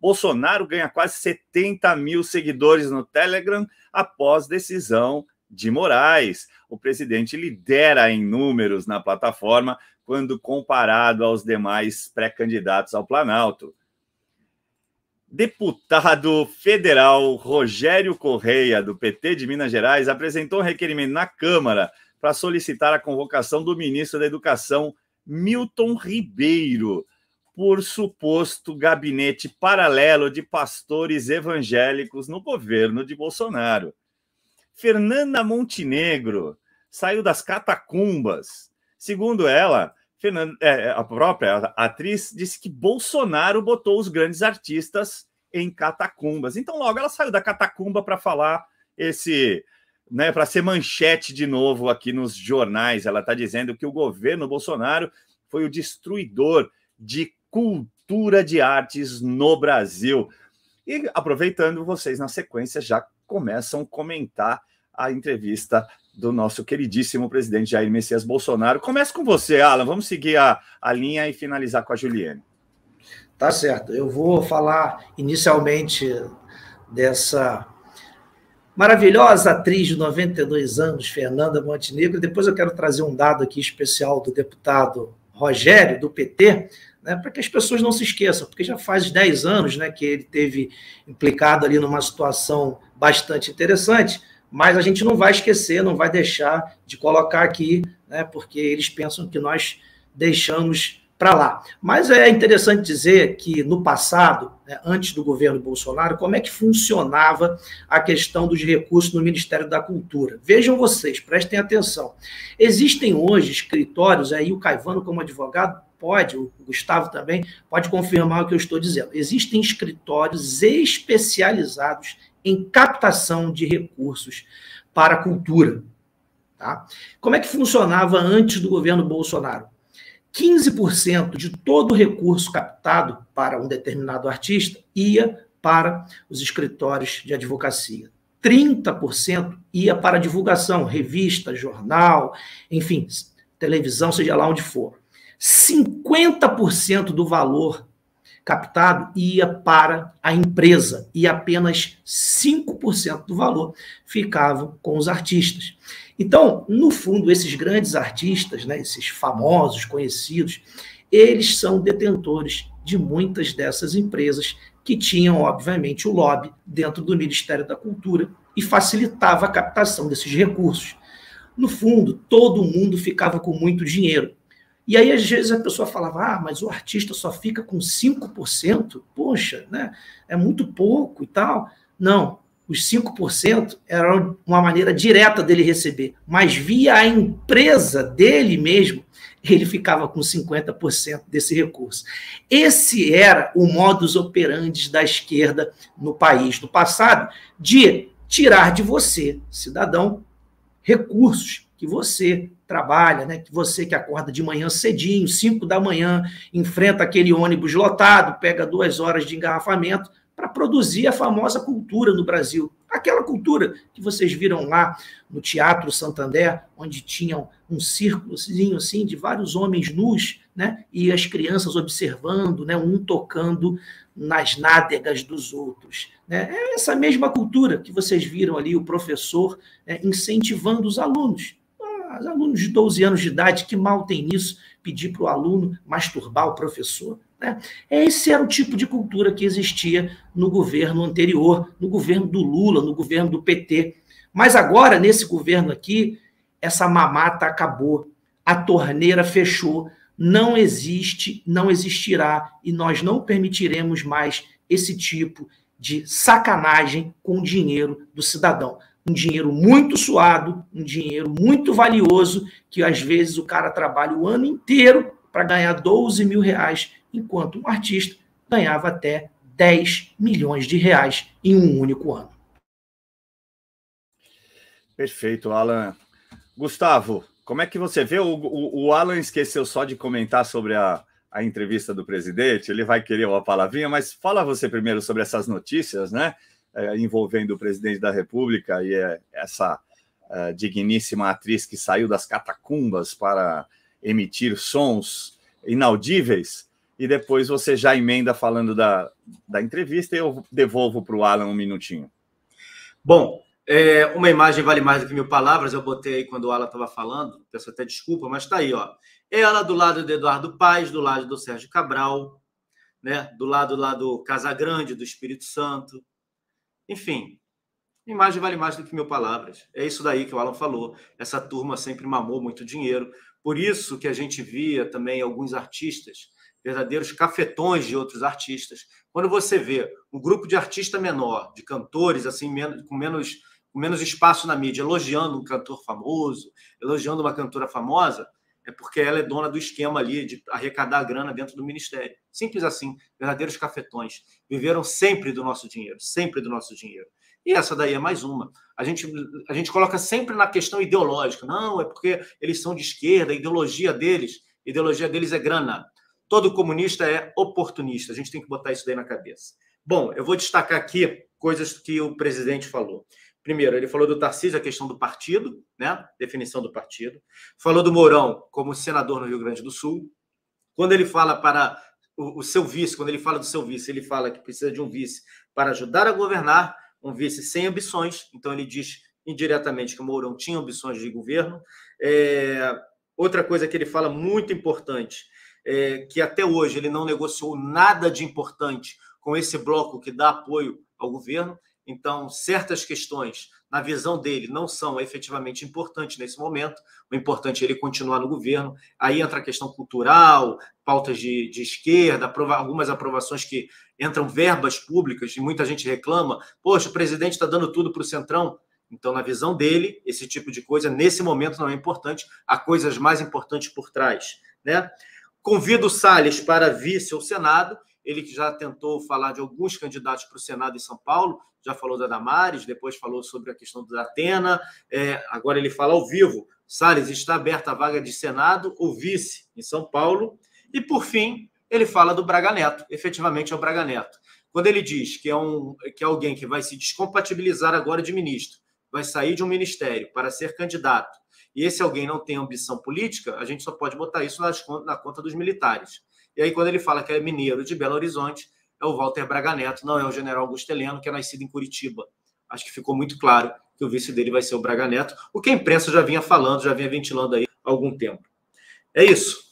Bolsonaro ganha quase 70 mil seguidores no Telegram após decisão de Moraes. O presidente lidera em números na plataforma quando comparado aos demais pré-candidatos ao Planalto. Deputado federal Rogério Correia, do PT de Minas Gerais, apresentou um requerimento na Câmara para solicitar a convocação do ministro da Educação, Milton Ribeiro, por suposto gabinete paralelo de pastores evangélicos no governo de Bolsonaro. Fernanda Montenegro saiu das catacumbas. Segundo ela, a própria atriz disse que Bolsonaro botou os grandes artistas em catacumbas. Então, logo, ela saiu da catacumba para falar para ser manchete de novo aqui nos jornais. Ela está dizendo que o governo Bolsonaro foi o destruidor de cultura de artes no Brasil. E, aproveitando, vocês, na sequência, já começam a comentar a entrevista do nosso queridíssimo presidente Jair Messias Bolsonaro. Começa com você, Alan. Vamos seguir a linha e finalizar com a Juliane. Tá certo. Eu vou falar inicialmente dessa maravilhosa atriz de 92 anos, Fernanda Montenegro. Depois eu quero trazer um dado aqui especial do deputado Rogério, do PT, né, para que as pessoas não se esqueçam, porque já faz 10 anos, né, que ele teve implicado ali numa situação bastante interessante, mas a gente não vai esquecer, não vai deixar de colocar aqui, né, porque eles pensam que nós deixamos para lá. Mas é interessante dizer que no passado, né, antes do governo Bolsonaro, como é que funcionava a questão dos recursos no Ministério da Cultura. Vejam vocês, prestem atenção. Existem hoje escritórios, aí o Caivano como advogado pode, o Gustavo também, pode confirmar o que eu estou dizendo. Existem escritórios especializados em captação de recursos para a cultura. Tá? Como é que funcionava antes do governo Bolsonaro? 15% de todo o recurso captado para um determinado artista ia para os escritórios de advocacia. 30% ia para divulgação, revista, jornal, enfim, televisão, seja lá onde for. 50% do valor captado ia para a empresa e apenas 5% do valor ficava com os artistas. Então, no fundo, esses grandes artistas, né, esses famosos, conhecidos, eles são detentores de muitas dessas empresas que tinham, obviamente, o lobby dentro do Ministério da Cultura e facilitava a captação desses recursos. No fundo, todo mundo ficava com muito dinheiro. E aí, às vezes, a pessoa falava, mas o artista só fica com 5%? Poxa, né? É muito pouco e tal. Não, os 5% era uma maneira direta dele receber, mas via a empresa dele mesmo, ele ficava com 50% desse recurso. Esse era o modus operandi da esquerda no país do passado, de tirar de você, cidadão, recursos que você trabalha, né? Que você que acorda de manhã cedinho, 5 da manhã, enfrenta aquele ônibus lotado, pega 2 horas de engarrafamento para produzir a famosa cultura no Brasil. Aquela cultura que vocês viram lá no Teatro Santander, onde tinham um círculozinho assim de vários homens nus, né? E as crianças observando, né? Um tocando nas nádegas dos outros. Né? É essa mesma cultura que vocês viram ali, o professor, né, incentivando os alunos. Os alunos de 12 anos de idade, que mal tem nisso, pedir para o aluno masturbar o professor. Né? Esse era o tipo de cultura que existia no governo anterior, no governo do Lula, no governo do PT. Mas agora, nesse governo aqui, essa mamata acabou, a torneira fechou, não existe, não existirá, e nós não permitiremos mais esse tipo de sacanagem com o dinheiro do cidadão. Um dinheiro muito suado, um dinheiro muito valioso, que às vezes o cara trabalha o ano inteiro para ganhar 12 mil reais, enquanto um artista ganhava até 10 milhões de reais em um único ano. Perfeito, Alan. Gustavo, como é que você vê? O Alan esqueceu só de comentar sobre a entrevista do presidente, ele vai querer uma palavrinha, mas fala você primeiro sobre essas notícias, né? Envolvendo o presidente da República e essa digníssima atriz que saiu das catacumbas para emitir sons inaudíveis. e depois você já emenda falando da entrevista e eu devolvo para o Alan um minutinho. Bom, uma imagem vale mais do que 1000 palavras, eu botei aí quando o Alan estava falando, peço até desculpa, mas está aí, ó. Ela do lado do Eduardo Paes, do lado do Sérgio Cabral, né? Do lado lá do Casagrande, do Espírito Santo. Enfim, imagem vale mais do que 1000 palavras. É isso daí que o Alan falou. Essa turma sempre mamou muito dinheiro. Por isso que a gente via também alguns artistas, verdadeiros cafetões de outros artistas. Quando você vê um grupo de artista menor, de cantores assim com menos espaço na mídia, elogiando um cantor famoso, elogiando uma cantora famosa, é porque ela é dona do esquema ali de arrecadar a grana dentro do ministério. Simples assim, verdadeiros cafetões. Viveram sempre do nosso dinheiro, sempre do nosso dinheiro. E essa daí é mais uma. A gente coloca sempre na questão ideológica. Não, é porque eles são de esquerda, a ideologia deles é grana. Todo comunista é oportunista. A gente tem que botar isso daí na cabeça. Bom, eu vou destacar aqui coisas que o presidente falou. Primeiro, ele falou do Tarcísio, a questão do partido, né? Definição do partido. Falou do Mourão como senador no Rio Grande do Sul. Quando ele fala para o seu vice, quando ele fala do seu vice, ele fala que precisa de um vice para ajudar a governar, um vice sem ambições. Então, ele diz indiretamente que o Mourão tinha ambições de governo. Outra coisa que ele fala muito importante, que até hoje ele não negociou nada de importante com esse bloco que dá apoio ao governo. Então, certas questões, na visão dele, não são efetivamente importantes nesse momento. O importante é ele continuar no governo. Aí entra a questão cultural, pautas de esquerda, algumas aprovações que entram verbas públicas e muita gente reclama. Poxa, o presidente está dando tudo para o Centrão. Então, na visão dele, esse tipo de coisa, nesse momento, não é importante. Há coisas mais importantes por trás, né? Convido o Salles para vice ao Senado. Ele que já tentou falar de alguns candidatos para o Senado em São Paulo, já falou da Damares, depois falou sobre a questão da Atena, agora ele fala ao vivo, Salles, está aberta a vaga de Senado ou vice em São Paulo, e por fim, ele fala do Braga Neto, efetivamente é o Braga Neto. Quando ele diz que é alguém que vai se descompatibilizar agora de ministro, vai sair de um ministério para ser candidato, e esse alguém não tem ambição política, a gente só pode botar isso na conta dos militares. E aí, quando ele fala que é mineiro de Belo Horizonte, é o Walter Braga Neto, não é o general Augusto Heleno, que é nascido em Curitiba. Acho que ficou muito claro que o vice dele vai ser o Braga Neto, o que a imprensa já vinha falando, já vinha ventilando aí há algum tempo. É isso.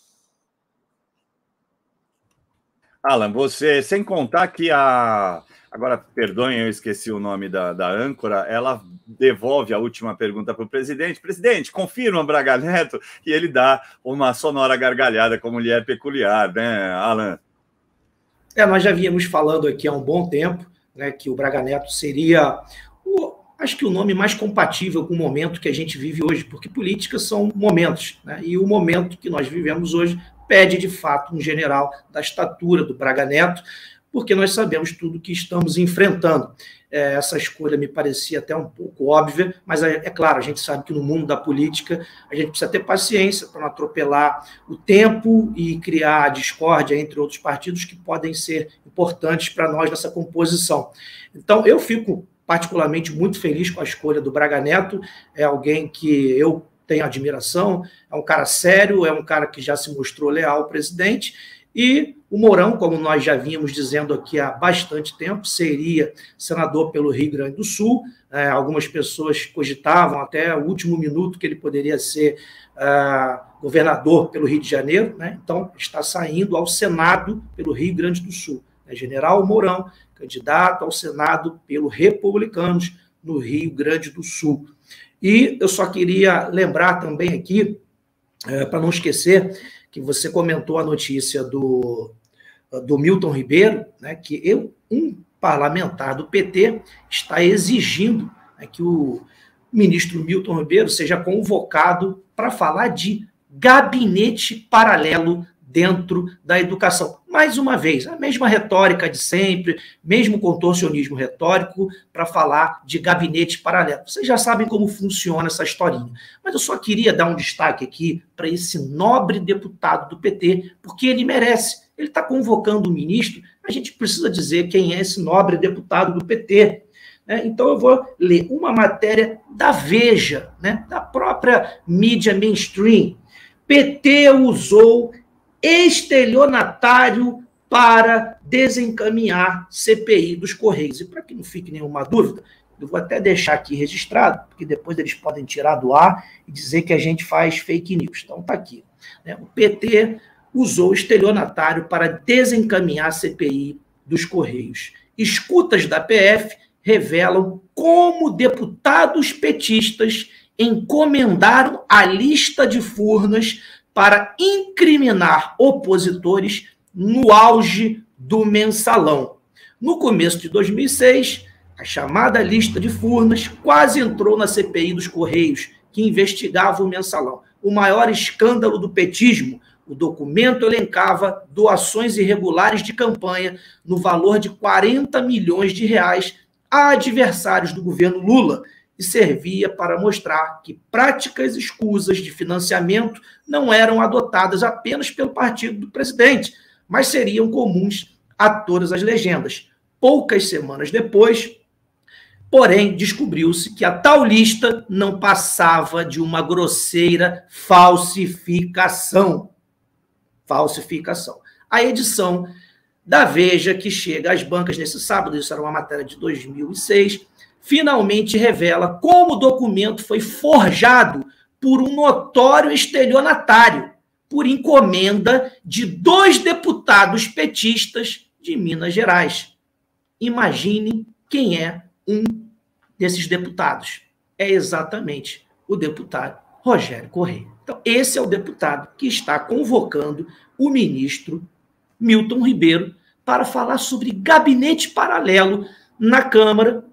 Alan, você, sem contar que agora, perdoem, eu esqueci o nome da âncora, ela devolve a última pergunta para o presidente. Presidente, confirma Braga Neto? E ele dá uma sonora gargalhada, como lhe é peculiar, né, Alan? Nós já vínhamos falando aqui há um bom tempo, né, que o Braga Neto seria, acho que o nome mais compatível com o momento que a gente vive hoje, porque política são momentos, né, e o momento que nós vivemos hoje pede, de fato, um general da estatura do Braga Neto, porque nós sabemos tudo que estamos enfrentando. Essa escolha me parecia até um pouco óbvia, mas é claro, a gente sabe que no mundo da política a gente precisa ter paciência para não atropelar o tempo e criar discórdia entre outros partidos que podem ser importantes para nós nessa composição. Então, eu fico particularmente muito feliz com a escolha do Braga Neto, é alguém que eu tenho admiração, é um cara sério, é um cara que já se mostrou leal ao presidente. E o Mourão, como nós já vínhamos dizendo aqui há bastante tempo, seria senador pelo Rio Grande do Sul. Algumas pessoas cogitavam até o último minuto que ele poderia ser governador pelo Rio de Janeiro, né? Então, está saindo ao Senado pelo Rio Grande do Sul. General Mourão, candidato ao Senado pelo Republicanos no Rio Grande do Sul. E eu só queria lembrar também aqui, para não esquecer, que você comentou a notícia do Milton Ribeiro, né, que um parlamentar do PT está exigindo, né, que o ministro Milton Ribeiro seja convocado para falar de gabinete paralelo dentro da educação. Mais uma vez, a mesma retórica de sempre, mesmo contorcionismo retórico para falar de gabinete paralelo. Vocês já sabem como funciona essa historinha. Mas eu só queria dar um destaque aqui para esse nobre deputado do PT, porque ele merece. Ele está convocando o ministro, a gente precisa dizer quem é esse nobre deputado do PT. Então eu vou ler uma matéria da Veja, né, da própria mídia mainstream. PT usou estelionatário para desencaminhar CPI dos Correios. E para que não fique nenhuma dúvida, eu vou até deixar aqui registrado, porque depois eles podem tirar do ar e dizer que a gente faz fake news. Então está aqui. O PT usou o estelionatário para desencaminhar a CPI dos Correios. Escutas da PF revelam como deputados petistas encomendaram a lista de Furnas para incriminar opositores no auge do mensalão. No começo de 2006, a chamada lista de Furnas quase entrou na CPI dos Correios, que investigava o mensalão. O maior escândalo do petismo, o documento elencava doações irregulares de campanha no valor de 40 milhões de reais a adversários do governo Lula e servia para mostrar que práticas escusas de financiamento não eram adotadas apenas pelo partido do presidente, mas seriam comuns a todas as legendas. Poucas semanas depois, porém, descobriu-se que a tal lista não passava de uma grosseira falsificação. A edição da Veja, que chega às bancas nesse sábado, isso era uma matéria de 2006, finalmente revela como o documento foi forjado por um notório estelionatário, por encomenda de 2 deputados petistas de Minas Gerais. Imagine quem é um desses deputados. É exatamente o deputado Rogério Correia. Então, esse é o deputado que está convocando o ministro Milton Ribeiro para falar sobre gabinete paralelo na Câmara,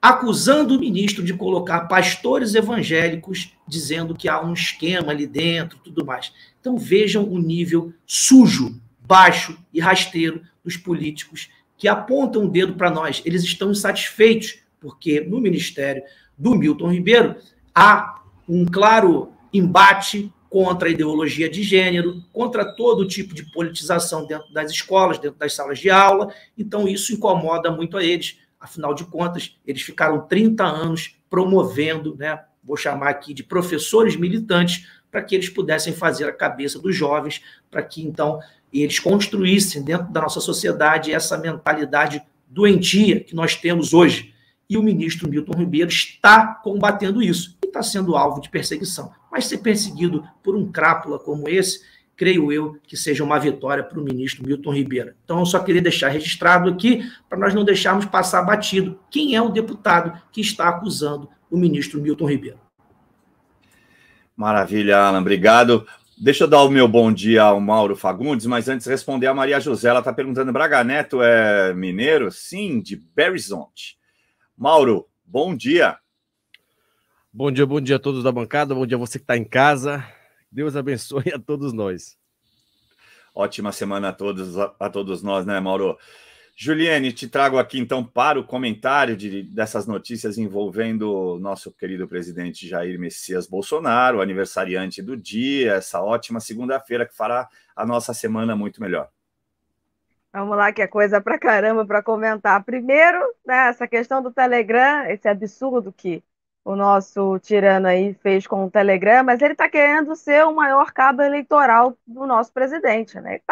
acusando o ministro de colocar pastores evangélicos, dizendo que há um esquema ali dentro, tudo mais. Então vejam o nível sujo, baixo e rasteiro dos políticos que apontam o dedo para nós. Eles estão insatisfeitos, porque no ministério do Milton Ribeiro há um claro embate contra a ideologia de gênero, contra todo tipo de politização dentro das escolas, dentro das salas de aula. Então isso incomoda muito a eles. Afinal de contas, eles ficaram 30 anos promovendo, vou chamar aqui de professores militantes, para que eles pudessem fazer a cabeça dos jovens, para que, então, eles construíssem dentro da nossa sociedade essa mentalidade doentia que nós temos hoje. E o ministro Milton Ribeiro está combatendo isso e está sendo alvo de perseguição. Mas ser perseguido por um crápula como esse, creio eu que seja uma vitória para o ministro Milton Ribeiro. Então, eu só queria deixar registrado aqui, para nós não deixarmos passar batido quem é o deputado que está acusando o ministro Milton Ribeiro. Maravilha, Alan, obrigado. Deixa eu dar o meu bom dia ao Mauro Fagundes, mas antes responder a Maria José. Ela está perguntando, Braga Neto é mineiro? Sim, de Belo Horizonte. Mauro, bom dia. Bom dia a todos da bancada, bom dia a você que está em casa. Deus abençoe a todos nós. Ótima semana a todos nós, né, Mauro? Juliane, te trago aqui, então, para o comentário dessas notícias envolvendo o nosso querido presidente Jair Messias Bolsonaro, aniversariante do dia, essa ótima segunda-feira que fará a nossa semana muito melhor. Vamos lá, que é coisa pra caramba para comentar. Primeiro, essa questão do Telegram, esse absurdo que o nosso tirano aí fez com o Telegram, mas ele está querendo ser o maior cabo eleitoral do nosso presidente, né? Ele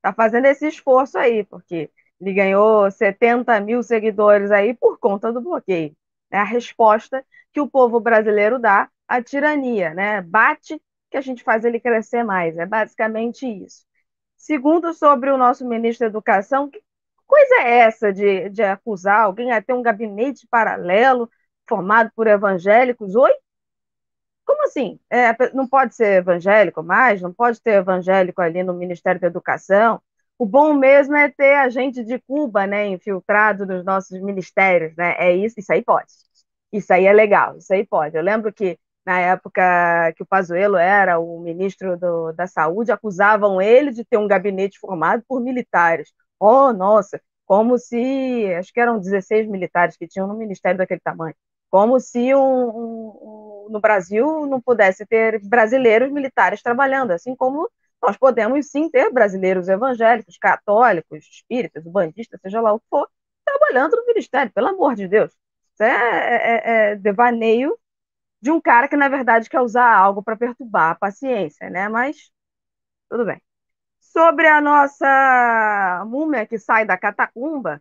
tá fazendo esse esforço aí, porque ele ganhou 70 mil seguidores aí por conta do bloqueio. É a resposta que o povo brasileiro dá à tirania, né? Bate que a gente faz ele crescer mais, é basicamente isso. Segundo, sobre o nosso ministro da Educação, que coisa é essa de acusar alguém a ter um gabinete paralelo formado por evangélicos? Oi? Como assim? Não pode ser evangélico mais? Não pode ter evangélico ali no Ministério da Educação? O bom mesmo é ter a gente de Cuba, né, infiltrado nos nossos ministérios, né? É isso aí pode. Isso aí é legal, isso aí pode. Eu lembro que na época que o Pazuello era o ministro da Saúde, acusavam ele de ter um gabinete formado por militares. Oh, nossa, como se, acho que eram 16 militares que tinham no ministério daquele tamanho, como se no Brasil não pudesse ter brasileiros militares trabalhando, assim como nós podemos sim ter brasileiros evangélicos, católicos, espíritas, bandistas, seja lá o que for, trabalhando no ministério, pelo amor de Deus. Isso é devaneio de um cara que, na verdade, quer usar algo para perturbar a paciência, né? Mas tudo bem. Sobre a nossa múmia que sai da catacumba,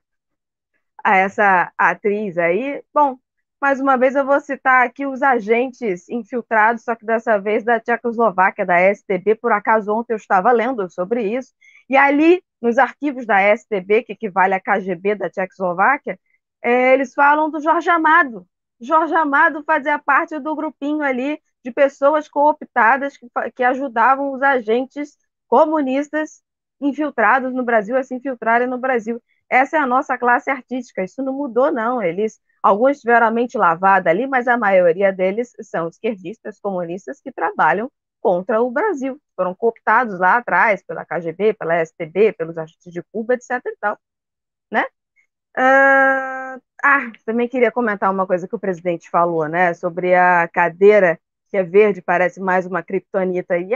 a essa atriz aí, bom, mais uma vez eu vou citar aqui os agentes infiltrados, só que dessa vez da Tchecoslováquia, da STB. Por acaso ontem eu estava lendo sobre isso, e ali nos arquivos da STB, que equivale à KGB da Tchecoslováquia, eles falam do Jorge Amado. Jorge Amado fazia parte do grupinho ali de pessoas cooptadas que ajudavam os agentes comunistas infiltrados no Brasil a se infiltrarem no Brasil. Essa é a nossa classe artística, isso não mudou, não. Alguns tiveram a mente lavada ali, mas a maioria deles são esquerdistas, comunistas que trabalham contra o Brasil. Foram cooptados lá atrás pela KGB, pela STB, pelos agentes de Cuba, etc. e tal, né? Também queria comentar uma coisa que o presidente falou, né? Sobre a cadeira que é verde, parece mais uma criptonita. E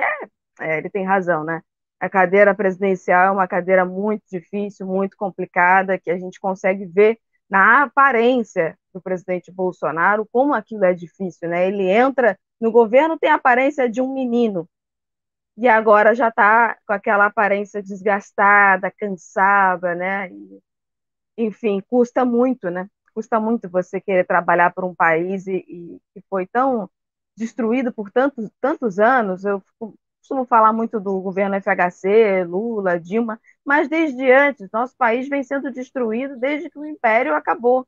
ele tem razão, né? A cadeira presidencial é uma cadeira muito difícil, muito complicada, que a gente consegue ver na aparência do presidente Bolsonaro como aquilo é difícil, né? Ele entra no governo, tem a aparência de um menino, e agora já está com aquela aparência desgastada, cansada, né? Enfim, custa muito, né? Custa muito você querer trabalhar por um país e foi tão destruído por tantos anos. Eu costumo falar muito do governo FHC, Lula, Dilma, mas desde antes, nosso país vem sendo destruído desde que o Império acabou,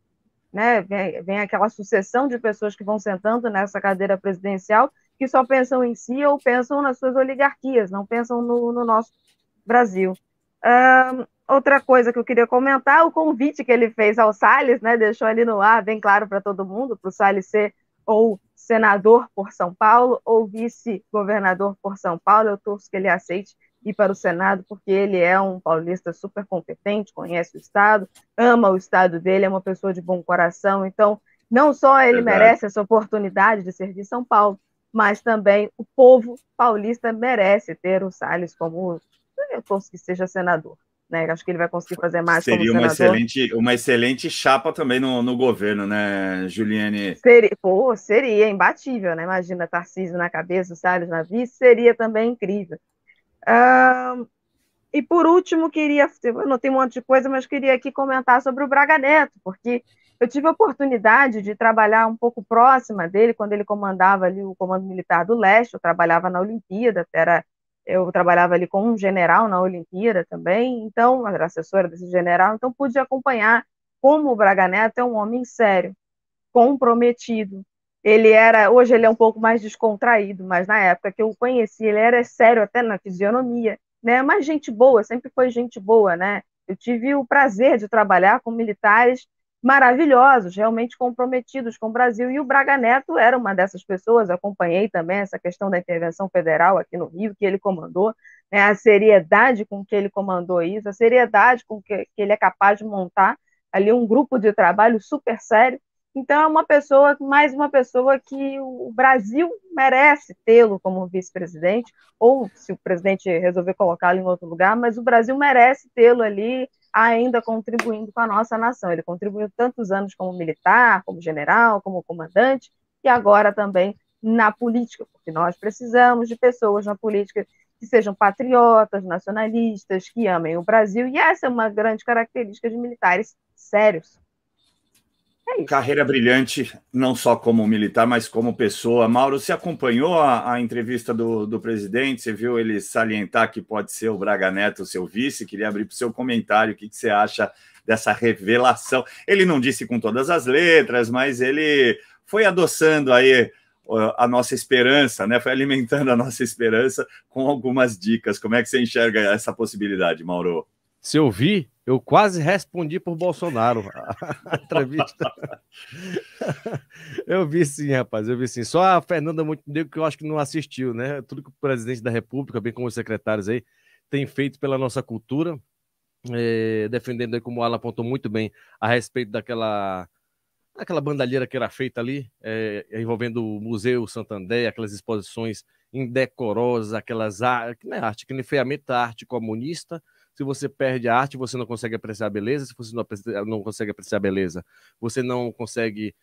né? Vem aquela sucessão de pessoas que vão sentando nessa cadeira presidencial que só pensam em si ou pensam nas suas oligarquias, não pensam no nosso Brasil. Outra coisa que eu queria comentar, o convite que ele fez ao Salles, né, deixou ali no ar, bem claro para todo mundo, para o Salles ser ou senador por São Paulo ou vice-governador por São Paulo. Eu torço que ele aceite ir para o Senado, porque ele é um paulista super competente, conhece o Estado, ama o Estado dele, é uma pessoa de bom coração. Então, não só ele merece essa oportunidade de servir São Paulo, mas também o povo paulista merece ter o Salles como, eu torço que seja senador. Né? Acho que ele vai conseguir fazer mais como senador. Seria uma excelente chapa também no governo, né, Juliane? Seria imbatível, né? Imagina Tarcísio na cabeça, o Salles na vice, seria também incrível. E por último, eu não tenho um monte de coisa, mas queria aqui comentar sobre o Braga Neto, porque eu tive a oportunidade de trabalhar um pouco próxima dele, quando ele comandava ali o Comando Militar do Leste. Eu trabalhava na Olimpíada, eu trabalhava ali com um general na Olimpíada também, então, eu era assessora desse general, então pude acompanhar como o Braga Neto é um homem sério, comprometido. Hoje ele é um pouco mais descontraído, mas na época que eu o conheci, ele era sério até na fisionomia, né? Mas gente boa, sempre foi gente boa, né? Eu tive o prazer de trabalhar com militares maravilhosos, realmente comprometidos com o Brasil, e o Braga Neto era uma dessas pessoas. Acompanhei também essa questão da intervenção federal aqui no Rio, que ele comandou, né? A seriedade com que ele comandou isso, a seriedade com que ele é capaz de montar ali um grupo de trabalho super sério. Então, é mais uma pessoa que o Brasil merece tê-lo como vice-presidente, ou se o presidente resolver colocá-lo em outro lugar, mas o Brasil merece tê-lo ali ainda contribuindo com a nossa nação. Ele contribuiu tantos anos como militar, como general, como comandante, e agora também na política, porque nós precisamos de pessoas na política que sejam patriotas, nacionalistas, que amem o Brasil, e essa é uma grande característica de militares sérios. Carreira brilhante, não só como militar, mas como pessoa. Mauro, você acompanhou a entrevista do presidente? Você viu ele salientar que pode ser o Braga Neto o seu vice? Queria abrir para o seu comentário. O que você acha dessa revelação? Ele não disse com todas as letras, mas ele foi adoçando aí a nossa esperança, né? Foi alimentando a nossa esperança com algumas dicas. Como é que você enxerga essa possibilidade, Mauro? Se eu vi, eu quase respondi por Bolsonaro a entrevista. Eu vi sim, rapaz, eu vi sim. Só a Fernanda Montenegro que eu acho que não assistiu, né? Tudo que o presidente da República, bem como os secretários aí, tem feito pela nossa cultura, defendendo aí, como o Alan apontou muito bem, a respeito daquela bandalheira que era feita ali, envolvendo o Museu Santander, aquelas exposições indecorosas, aquelas arte, aquele enfeiamento da arte comunista. Se você perde a arte, você não consegue apreciar a beleza. Se você não consegue apreciar a beleza, você não consegue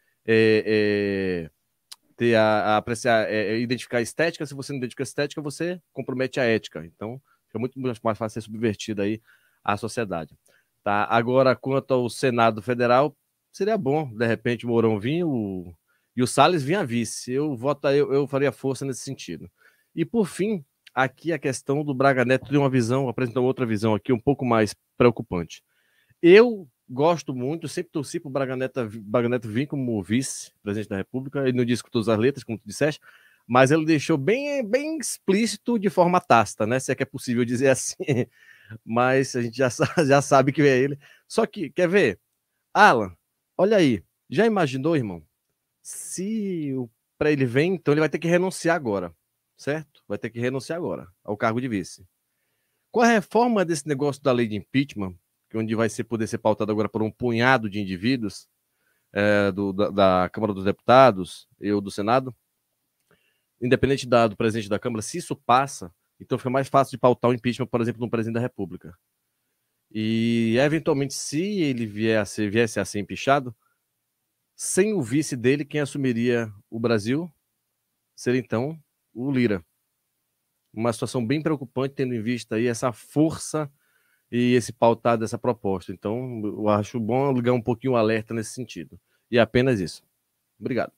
apreciar, identificar a estética. Se você não identifica a estética, você compromete a ética. Então, fica muito mais fácil ser subvertida aí a sociedade. Tá? Agora, quanto ao Senado Federal, seria bom, de repente, o Mourão vir e o Salles vir a vice. Eu faria força nesse sentido. E, por fim, aqui a questão do Braga Neto tem uma visão, apresentou outra visão aqui um pouco mais preocupante. Eu gosto muito, sempre torci para o Braga Neto vir como vice-presidente da República. Ele não disse com todas as letras, como tu disseste, mas ele deixou bem explícito de forma tácita, né? Se é que é possível dizer assim. Mas a gente já sabe que é ele. Só que, quer ver? Alan, olha aí. Já imaginou, irmão? Se para ele vir, então ele vai ter que renunciar agora, certo? Vai ter que renunciar agora ao cargo de vice. Com a reforma desse negócio da lei de impeachment, onde vai poder ser pautado agora por um punhado de indivíduos da Câmara dos Deputados e do Senado, independente do presidente da Câmara, se isso passa, então fica mais fácil de pautar o impeachment, por exemplo, no presidente da República. E, eventualmente, se ele viesse a ser empichado, sem o vice dele, quem assumiria o Brasil seria, então, o Lira. Uma situação bem preocupante, tendo em vista aí essa força e esse pautado dessa proposta. Então, eu acho bom ligar um pouquinho o alerta nesse sentido. E é apenas isso. Obrigado.